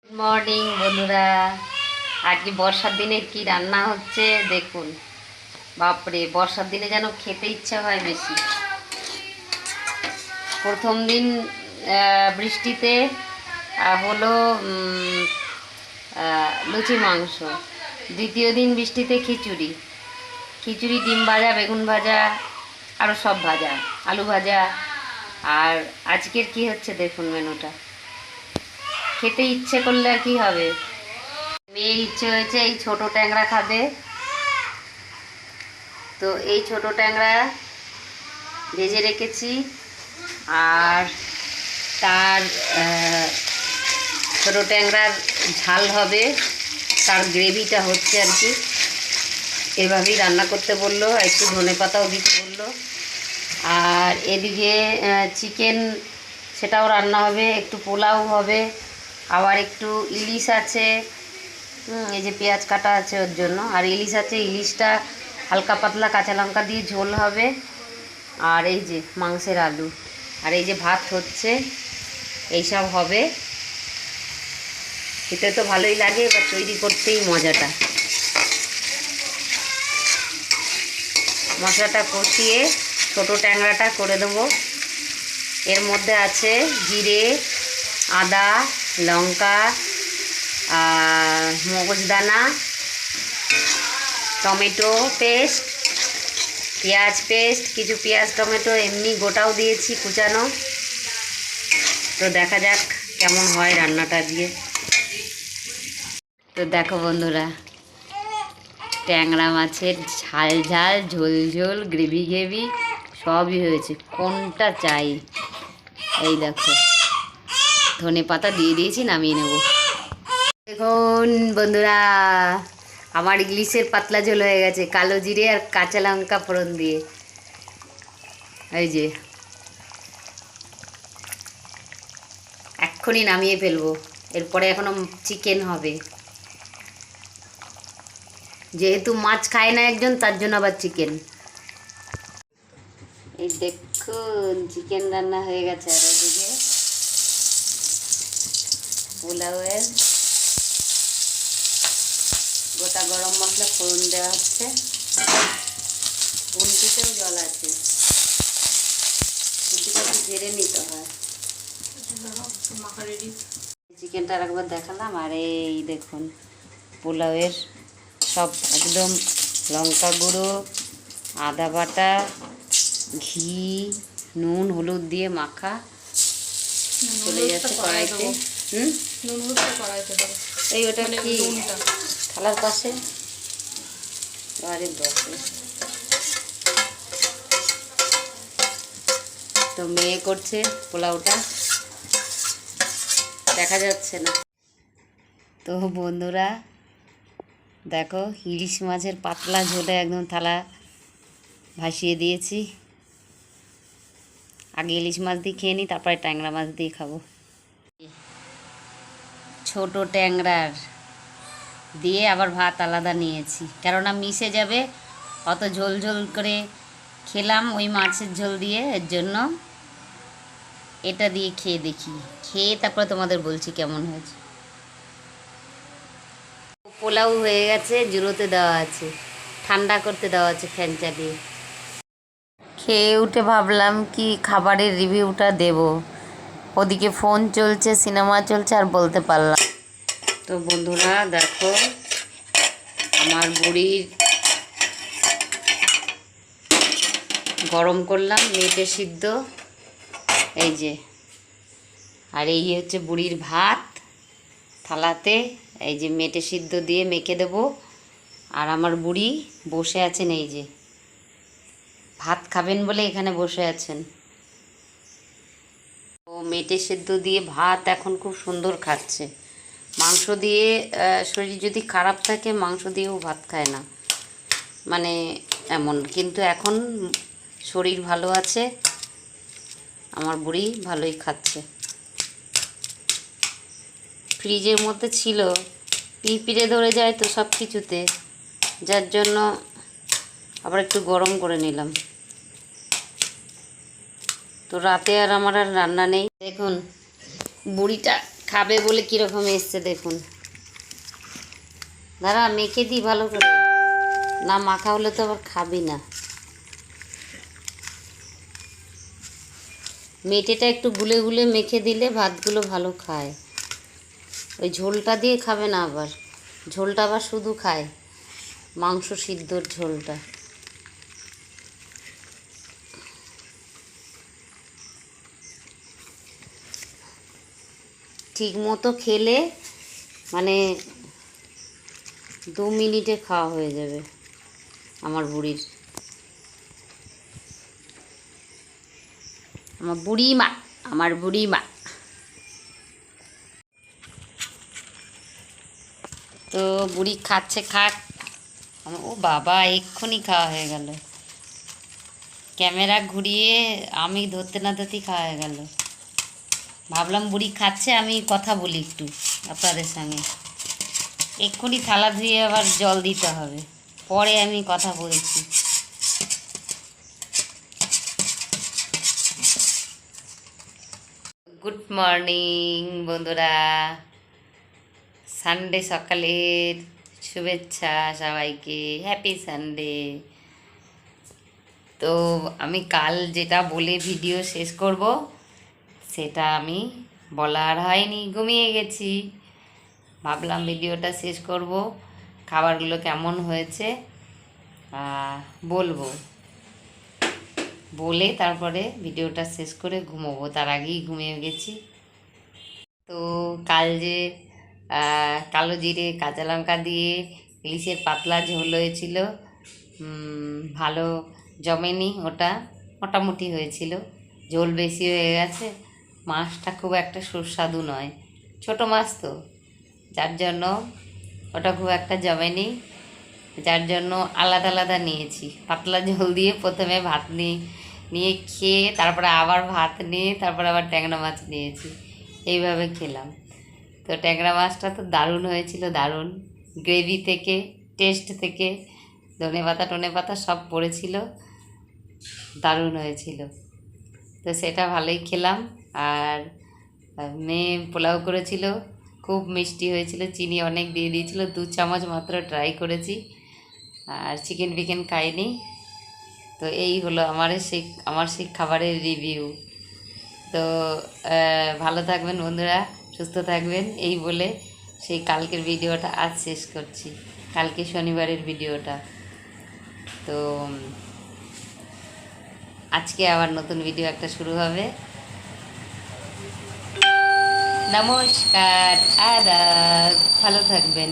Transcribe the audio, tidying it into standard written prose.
Good morning বন্ধুরা। আজকে বর্ষার দিনে কি রান্না হচ্ছে দেখুন। বাপরে, বর্ষার দিনে যেন খেতে ইচ্ছা হয় বেশি। প্রথম দিন বৃষ্টিতে হলো লুচি মাংস। দ্বিতীয় দিন বৃষ্টিতে খিচুড়ি, ডিম ভাজা, বেগুন ভাজা, আরও সব ভাজা, আলু ভাজা। আর আজকের কি হচ্ছে দেখুন মেনুটা। খেতে ইচ্ছে করলে আর কি হবে। মেয়ের ইচ্ছে হয়েছে এই ছোট ট্যাংরা খাবে, তো এই ছোট ট্যাংরা ভেজে রেখেছি। আর তার ছোট ট্যাংরার ঝাল হবে, তার গ্রেভিটা হচ্ছে আর কি। এভাবেই রান্না করতে বললো, একটু ধনেপাতাও দিতে বললো। আর এদিকে চিকেন, সেটাও রান্না হবে, একটু পোলাও হবে, আবার একটু ইলিশ আছে। এই যে পেঁয়াজ কাটা আছে ওর জন্য, আর ইলিশ আছে। ইলিশটা হালকা পাতলা কাঁচা লঙ্কা দিয়ে ঝোল হবে। আর এই যে মাংসের আলু, আর এই যে ভাত হচ্ছে, এইসব হবে। খেতে তো ভালোই লাগে, এবার তৈরি করতেই মজাটা। মশলাটা কষিয়ে ছোটো ট্যাংরাটা করে দেবো। এর মধ্যে আছে জিরে, আদা, লঙ্কা, মগজদানা, টমেটো পেস্ট, পেঁয়াজ পেস্ট, কিছু পেঁয়াজ টমেটো এমনি গোটাও দিয়েছি কুচানো। তো দেখা যাক কেমন হয় রান্নাটা দিয়ে। তো দেখো বন্ধুরা, ট্যাংরা মাছের ঝাল ঝাল, ঝোল ঝোল, গ্রেভি গ্রেভি সবই হয়েছে। কোনটা চাই? এই দেখো, ধনে পাতা দিয়ে দিয়েছি, নামিয়ে নেব। দেখুন বন্ধুরা, আমার ইলিশের পাতলা ঝোল হয়ে গেছে, কালো জিরে আর কাঁচা লঙ্কা ফোড়ন দিয়ে। এই যে এক্ষুনি নামিয়ে ফেলবো। এরপরে এখনো চিকেন হবে, যেহেতু মাছ খায় না একজন, তার জন্য আবার চিকেন। এই দেখুন চিকেন রান্না হয়ে গেছে। আর ওদিকে পোলাওয়ের গোটা গরম মশলা ফোড়ন দেওয়া হচ্ছে। খুন্তিতেও জল আছে, খুন্তিটা একটু ঝেড়ে নিতে হয়। চিকেনটা একবার দেখালাম। আর এই দেখুন পোলাওয়ের সব একদম লঙ্কা গুঁড়ো, আদা বাটা, ঘি, নুন, হলুদ দিয়ে মাখা চলে যাচ্ছে কড়াইতে। এই ওটা কি থালার পাশে? আরে বসে তো মেয়ে করছে পোলাওটা, দেখা যাচ্ছে না। তো বন্ধুরা দেখো, ইলিশ মাছের পাতলা ঝোলে একদম থালা ভাসিয়ে দিয়েছি। আগে ইলিশ মাছ দিয়ে খেয়ে নিই, তারপরে ট্যাংরা মাছ দিয়ে খাবো। ছোট ট্যাংরার দিয়ে আবার ভাত আলাদা নিয়েছি, কেননা মিশে যাবে। অত ঝোল ঝোল করে খেলাম ওই মাছের ঝোল দিয়ে, এর জন্য এটা দিয়ে খেয়ে দেখি। খেয়ে তারপরে তোমাদের বলছি কেমন হয়েছে। পোলাও হয়ে গেছে, জুড়োতে দেওয়া আছে, ঠান্ডা করতে দেওয়া আছে ফ্যান চালিয়ে। খেয়ে উঠে ভাবলাম কি খাবারের রিভিউটা দেব, ওদিকে ফোন চলছে, সিনেমা চলছে, আর বলতে পারলাম। তো বন্ধুরা দেখো, আমার বুড়ির গরম করলাম মেটে সিদ্ধ, এই যে। আর এই হচ্ছে বুড়ির ভাত থালাতে, এই যে মেটে সিদ্ধ দিয়ে মেখে দেব। আর আমার বুড়ি বসে আছেন, এই যে ভাত খাবেন বলে এখানে বসে আছেন। ও মেটে সিদ্ধ দিয়ে ভাত এখন খুব সুন্দর খাচ্ছে। মাংস দিয়ে শরীর যদি খারাপ থাকে, মাংস দিয়েও ভাত খায় না, মানে এমন। কিন্তু এখন শরীর ভালো আছে, আমার বুড়ি ভালোই খাচ্ছে। ফ্রিজের মধ্যে ছিল, পিঁপড়ে ধরে যায় তো সব কিছুতে, যার জন্য আবার একটু গরম করে নিলাম। তো রাতে আর আমার আর রান্না নেই। দেখুন বুড়িটা খাবে বলে কীরকম এসছে দেখুন। দাঁড়া মেখে দিই ভালো করে, না মাখা হলে তো আবার খাবি না। মেটেটা একটু গুলে গুলে মেখে দিলে ভাতগুলো ভালো খায়। ওই ঝোলটা দিয়ে খাবে না, আবার ঝোলটা আবার শুধু খায়, মাংস সিদ্ধর ঝোলটা। ঠিক মতো খেলে মানে 2 মিনিটে খাওয়া হয়ে যাবে আমার বুড়ির, আমার বুড়ি মা, আমার বুড়ি মা। তো বুড়ি খাচ্ছে, খাক। ও বাবা, এক্ষুনি খাওয়া হয়ে গেল, ক্যামেরা ঘুরিয়ে আমি ধরতে না ধরতেই খাওয়া হয়ে গেল। ভাবলাম বুড়ি খাচ্ছে, আমি কথা বলি একটু আপনাদের সঙ্গে। এক্ষুনি থালা ধুয়ে আবার জল দিতে হবে, পরে আমি কথা বলছি। গুড মর্নিং বন্ধুরা, সানডে সকালের শুভেচ্ছা সবাইকে, হ্যাপি সানডে। তো আমি কাল যেটা বলে ভিডিও শেষ করব সেটা আমি বলার হয়নি, ঘুমিয়ে গেছি। ভাবলাম ভিডিওটা শেষ করব, খাবারগুলো কেমন হয়েছে বলবো, বলে তারপরে ভিডিওটা শেষ করে ঘুমোবো, তার আগেই ঘুমিয়ে গেছি। তো কাল যে কালো জিরে কাঁচা লঙ্কা দিয়ে ইলিশের পাতলা ঝোল হয়েছিল, ভালো জমেনি, ওটা মোটামুটি হয়েছিল, ঝোল বেশি হয়ে গেছে। মাছটা খুব একটা সুস্বাদু নয়, ছোট মাছ তো, যার জন্য ওটা খুব একটা জমেনি, যার জন্য আলাদা আলাদা নিয়েছি। পাতলা ঝোল দিয়ে প্রথমে ভাত নিয়ে খেয়ে তারপরে আবার ভাত নিয়ে তারপরে আবার ট্যাংরা মাছ নিয়েছি, এইভাবে খেলাম। তো ট্যাংরা মাছটা তো দারুণ হয়েছিল, দারুণ, গ্রেভি থেকে টেস্ট থেকে ধনে পাতা সব পড়েছিল, দারুণ হয়েছিল। তো সেটা ভালোই খেলাম। আর মেয়ে পোলাও করেছিল, খুব মিষ্টি হয়েছিল, চিনি অনেক দিয়ে দিয়েছিল, 2 চামচ মাত্র ট্রাই করেছি, আর চিকেন ফিকেন খাইনি। তো এই হলো আমার সেই খাবারের রিভিউ। তো ভালো থাকবেন বন্ধুরা, সুস্থ থাকবেন, এই বলে সেই কালকের ভিডিওটা আজ শেষ করছি, কালকে শনিবারের ভিডিওটা। তো আজকে আবার নতুন ভিডিও একটা শুরু হবে। নমস্কার, আদাব, ভালো থাকবেন।